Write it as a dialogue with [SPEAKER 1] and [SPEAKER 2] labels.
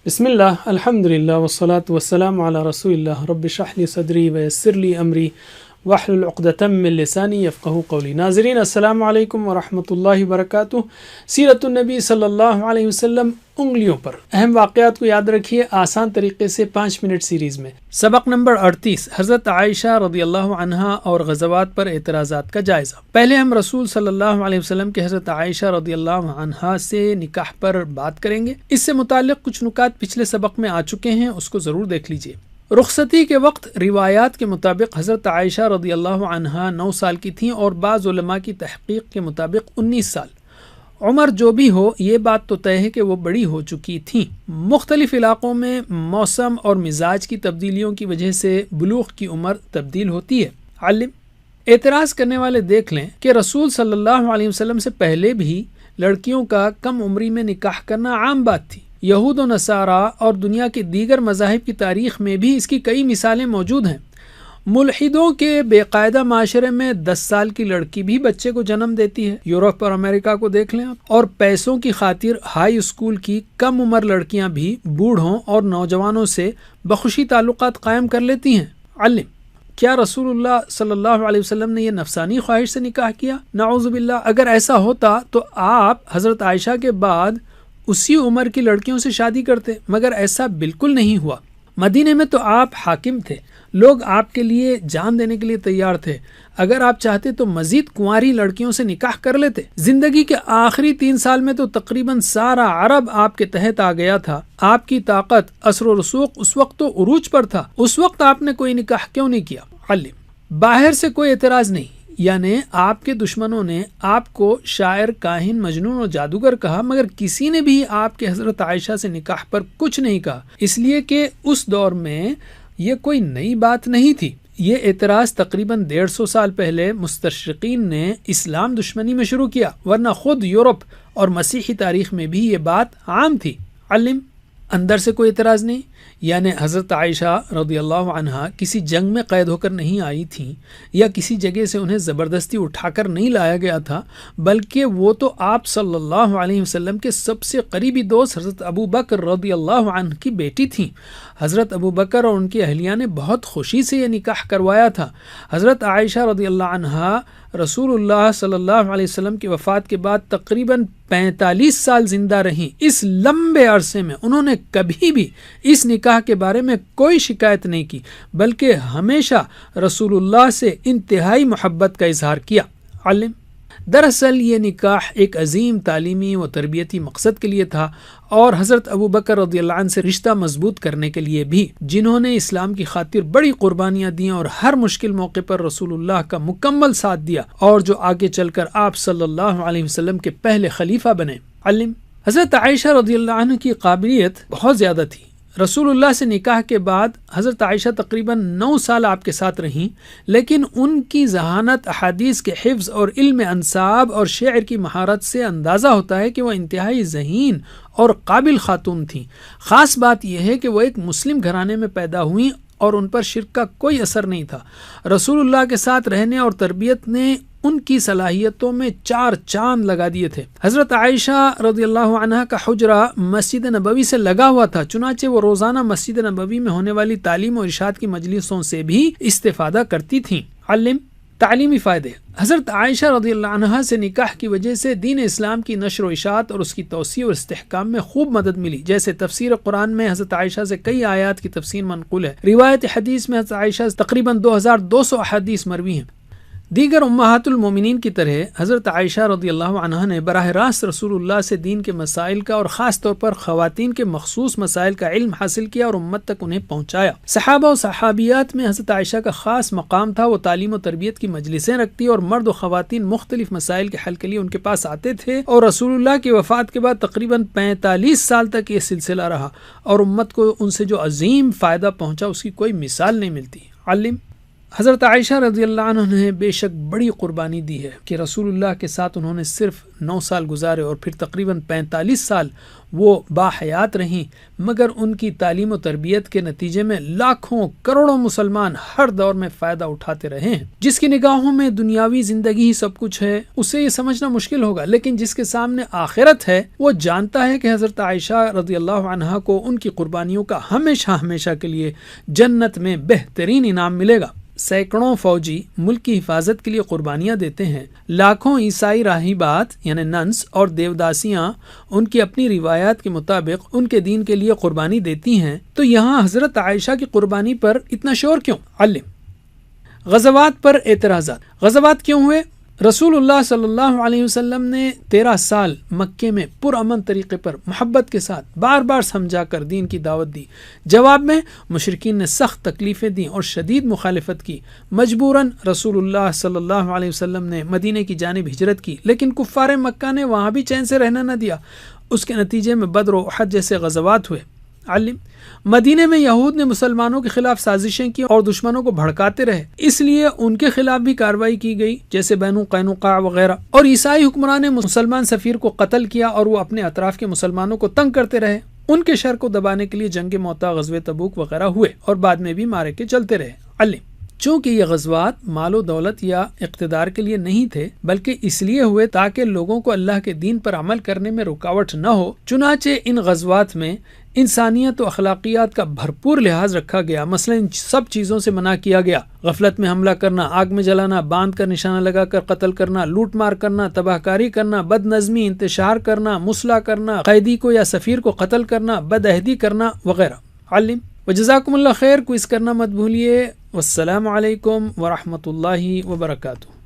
[SPEAKER 1] بسم اللہ الحمد للہ والصلاة والسلام علی رسول اللہ رب اشرح لی صدری ویسر لی امری واحلل عقدۃ من لسانی یفقہوا قولی۔ ناظرین السلام علیکم ورحمۃ اللہ وبرکاتہ۔ سیرت النبی صلی اللہ علیہ وسلم انگلیوں پر اہم واقعات کو یاد رکھیے آسان طریقے سے 5 منٹ سیریز میں۔ سبق نمبر 38، حضرت عائشہ رضی اللہ عنہا اور غزوات پر اعتراضات کا جائزہ۔ پہلے ہم رسول صلی اللہ علیہ وسلم کے حضرت عائشہ رضی اللہ عنہا سے نکاح پر بات کریں گے۔ اس سے متعلق کچھ نکات پچھلے سبق میں آ چکے ہیں، اس کو ضرور دیکھ لیجئے۔ رخصتی کے وقت روایات کے مطابق حضرت عائشہ رضی اللہ عنہا 9 سال کی تھیں اور بعض علماء کی تحقیق کے مطابق 19 سال۔ عمر جو بھی ہو، یہ بات تو طے ہے کہ وہ بڑی ہو چکی تھیں۔ مختلف علاقوں میں موسم اور مزاج کی تبدیلیوں کی وجہ سے بلوغ کی عمر تبدیل ہوتی ہے۔ علم اعتراض کرنے والے دیکھ لیں کہ رسول صلی اللہ علیہ وسلم سے پہلے بھی لڑکیوں کا کم عمری میں نکاح کرنا عام بات تھی۔ یہود و نصارہ اور دنیا کے دیگر مذاہب کی تاریخ میں بھی اس کی کئی مثالیں موجود ہیں۔ ملحدوں کے بے قاعدہ معاشرے میں 10 سال کی لڑکی بھی بچے کو جنم دیتی ہے۔ یورپ اور امریکہ کو دیکھ لیں آپ۔ اور پیسوں کی خاطر ہائی اسکول کی کم عمر لڑکیاں بھی بوڑھوں اور نوجوانوں سے بخوشی تعلقات قائم کر لیتی ہیں۔ علم کیا رسول اللہ صلی اللہ علیہ وسلم نے یہ نفسانی خواہش سے نکاح کیا؟ نعوذ باللہ، اگر ایسا ہوتا تو آپ حضرت عائشہ کے بعد اسی عمر کی لڑکیوں سے شادی کرتے، مگر ایسا بالکل نہیں ہوا۔ مدینے میں تو آپ حاکم تھے، لوگ آپ کے لیے جان دینے کے لیے تیار تھے۔ اگر آپ چاہتے تو مزید کنواری لڑکیوں سے نکاح کر لیتے۔ زندگی کے آخری 3 سال میں تو تقریباً سارا عرب آپ کے تحت آ گیا تھا۔ آپ کی طاقت، اثر و رسوخ اس وقت تو عروج پر تھا۔ اس وقت آپ نے کوئی نکاح کیوں نہیں کیا؟ علم باہر سے کوئی اعتراض نہیں، یعنی آپ کے دشمنوں نے آپ کو شاعر، کاہن، مجنون اور جادوگر کہا، مگر کسی نے بھی آپ کے حضرت عائشہ سے نکاح پر کچھ نہیں کہا، اس لیے کہ اس دور میں یہ کوئی نئی بات نہیں تھی۔ یہ اعتراض تقریباً 150 سال پہلے مستشرقین نے اسلام دشمنی میں شروع کیا، ورنہ خود یورپ اور مسیحی تاریخ میں بھی یہ بات عام تھی۔ علم اندر سے کوئی اعتراض نہیں، یعنی حضرت عائشہ رضی اللہ عنہا کسی جنگ میں قید ہو کر نہیں آئی تھیں یا کسی جگہ سے انہیں زبردستی اٹھا کر نہیں لایا گیا تھا، بلکہ وہ تو آپ صلی اللہ علیہ وسلم کے سب سے قریبی دوست حضرت ابو بکر رضی اللہ عنہ کی بیٹی تھیں۔ حضرت ابو بکر اور ان کی اہلیہ نے بہت خوشی سے یہ نکاح کروایا تھا۔ حضرت عائشہ رضی اللہ عنہا رسول اللہ صلی اللہ علیہ وسلم کی وفات کے بعد تقریباً 45 سال زندہ رہیں۔ اس لمبے عرصے میں انہوں نے کبھی بھی اس نکاح کے بارے میں کوئی شکایت نہیں کی، بلکہ ہمیشہ رسول اللہ سے انتہائی محبت کا اظہار کیا۔ علم دراصل یہ نکاح ایک عظیم تعلیمی و تربیتی مقصد کے لیے تھا، اور حضرت ابو بکر رضی اللہ عنہ سے رشتہ مضبوط کرنے کے لیے بھی، جنہوں نے اسلام کی خاطر بڑی قربانیاں دیں اور ہر مشکل موقع پر رسول اللہ کا مکمل ساتھ دیا، اور جو آگے چل کر آپ صلی اللہ علیہ وسلم کے پہلے خلیفہ بنے۔ علم حضرت عائشہ رضی اللہ عنہ کی قابلیت بہت زیادہ تھی۔ رسول اللہ سے نکاح کے بعد حضرت عائشہ تقریباً 9 سال آپ کے ساتھ رہیں، لیکن ان کی ذہانت، احادیث کے حفظ اور علم انساب اور شعر کی مہارت سے اندازہ ہوتا ہے کہ وہ انتہائی ذہین اور قابل خاتون تھیں۔ خاص بات یہ ہے کہ وہ ایک مسلم گھرانے میں پیدا ہوئیں اور ان پر شرک کا کوئی اثر نہیں تھا۔ رسول اللہ کے ساتھ رہنے اور تربیت نے ان کی صلاحیتوں میں 4 چاند لگا دیے تھے۔ حضرت عائشہ رضی اللہ عنہا کا حجرہ مسجد نبوی سے لگا ہوا تھا، چنانچہ وہ روزانہ مسجد نبوی میں ہونے والی تعلیم و ارشاد کی مجلسوں سے بھی استفادہ کرتی تھیں۔ علم تعلیمی فائدے حضرت عائشہ رضی اللہ عنہا سے نکاح کی وجہ سے دین اسلام کی نشر و اشاعت اور اس کی توسیع اور استحکام میں خوب مدد ملی۔ جیسے تفسیر قرآن میں حضرت عائشہ سے کئی آیات کی تفسیر منقول ہے۔ روایت حدیث میں حضرت عائشہ سے تقریباً 2200 احادیث مروی ہیں۔ دیگر امہات المومنین کی طرح حضرت عائشہ رضی اللہ عنہا نے براہ راست رسول اللہ سے دین کے مسائل کا اور خاص طور پر خواتین کے مخصوص مسائل کا علم حاصل کیا اور امت تک انہیں پہنچایا۔ صحابہ و صحابیات میں حضرت عائشہ کا خاص مقام تھا، وہ تعلیم و تربیت کی مجلسیں رکھتی اور مرد و خواتین مختلف مسائل کے حل کے لیے ان کے پاس آتے تھے، اور رسول اللہ کی وفات کے بعد تقریباً 45 سال تک یہ سلسلہ رہا، اور امت کو ان سے جو عظیم فائدہ پہنچا اس کی کوئی مثال نہیں ملتی۔ علم حضرت عائشہ رضی اللہ عنہ نے بے شک بڑی قربانی دی ہے کہ رسول اللہ کے ساتھ انہوں نے صرف 9 سال گزارے اور پھر تقریباً 45 سال وہ باحیات رہیں، مگر ان کی تعلیم و تربیت کے نتیجے میں لاکھوں کروڑوں مسلمان ہر دور میں فائدہ اٹھاتے رہے ہیں۔ جس کی نگاہوں میں دنیاوی زندگی ہی سب کچھ ہے اسے یہ سمجھنا مشکل ہوگا، لیکن جس کے سامنے آخرت ہے وہ جانتا ہے کہ حضرت عائشہ رضی اللہ عنہا کو ان کی قربانیوں کا ہمیشہ ہمیشہ کے لیے جنت میں بہترین انعام ملے گا۔ سینکڑوں فوجی ملک کی حفاظت کے لیے قربانیاں دیتے ہیں، لاکھوں عیسائی راہبات یعنی ننس اور دیوداسیاں ان کی اپنی روایات کے مطابق ان کے دین کے لیے قربانی دیتی ہیں، تو یہاں حضرت عائشہ کی قربانی پر اتنا شور کیوں؟ علم۔ غزوات پر اعتراضات۔ غزوات کیوں ہوئے؟ رسول اللہ صلی اللہ علیہ وسلم نے 13 سال مکے میں پرامن طریقے پر محبت کے ساتھ بار بار سمجھا کر دین کی دعوت دی، جواب میں مشرکین نے سخت تکلیفیں دیں اور شدید مخالفت کی، مجبوراً رسول اللہ صلی اللہ علیہ وسلم نے مدینے کی جانب ہجرت کی، لیکن کفار مکہ نے وہاں بھی چین سے رہنا نہ دیا، اس کے نتیجے میں بدر و احد جیسے غزوات ہوئے۔ علم۔ مدینے میں یہود نے مسلمانوں کے خلاف سازشیں کی اور دشمنوں کو بھڑکاتے رہے، اس لیے ان کے خلاف بھی کارروائی کی گئی، جیسے بنو قینقاع وغیرہ، اور عیسائی حکمران نے مسلمان سفیر کو قتل کیا اور وہ اپنے اطراف کے مسلمانوں کو تنگ کرتے رہے۔ ان کے شر کو دبانے کے لیے جنگ موطا، غزوہ تبوک وغیرہ ہوئے اور بعد میں بھی معرکے چلتے رہے۔ علم۔ چونکہ یہ غزوات مال و دولت یا اقتدار کے لیے نہیں تھے، بلکہ اس لیے ہوئے تاکہ لوگوں کو اللہ کے دین پر عمل کرنے میں رکاوٹ نہ ہو، چنانچہ ان غزوات میں انسانیت و اخلاقیات کا بھرپور لحاظ رکھا گیا۔ مثلا ان سب چیزوں سے منع کیا گیا: غفلت میں حملہ کرنا، آگ میں جلانا، باندھ کر نشانہ لگا کر قتل کرنا، لوٹ مار کرنا، تباہ کاری کرنا، بد نظمی، انتشار کرنا، مسلح کرنا، قیدی کو یا سفیر کو قتل کرنا، بد عہدی کرنا وغیرہ۔ علم۔ وجزاکم اللہ خیر، کوئز کرنا مت بھولیے۔ والسلام علیکم ورحمۃ اللہ وبرکاتہ۔